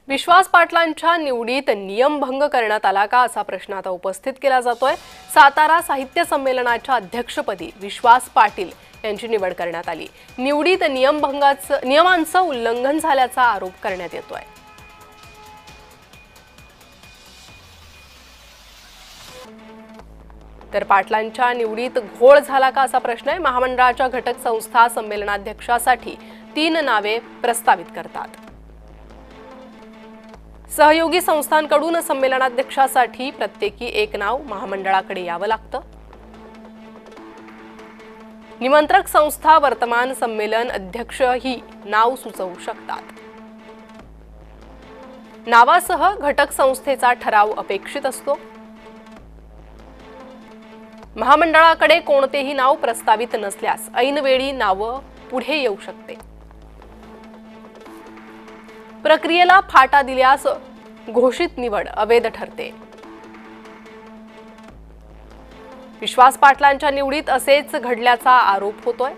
विश्वास पाटलांच्या निवडीत नियमभंग करण्यात आला का असा प्रश्न आता उपस्थित केला जातोय। सातारा साहित्य संमेलनाच्या अध्यक्षपदी विश्वास पाटील यांची निवड करण्यात आली। निवडीत नियमांचं उल्लंघन झाल्याचा आरोप करण्यात येतोय। तर पाटलांच्या निवडीत घोळ झाला का असा प्रश्न आहे। महामंडळाच्या घटक संस्था संमेलनाध्यक्षासाठी 3 नावे प्रस्तावित करतात। सहयोगी संस्थांकडून संमेलनाध्यक्षासाठी प्रत्येकी 1 नाव महामंडळाकडे यावं लागतं। निमंत्रक संस्था वर्तमान संमेलन अध्यक्ष ही नाव सुचवू शकतात। नावासह घटक संस्थेचा ठराव अपेक्षित असतो। महामंडळाकडे कोणतेही नाव प्रस्तावित नसल्यास ऐनवेळी नाव पुढे येऊ शकते। प्रक्रियेला फाटा दिल्यास घोषित निवड अवैध ठरते। विश्वास पाटलांच्या निवडीत असेच घडल्याचा आरोप होतोय।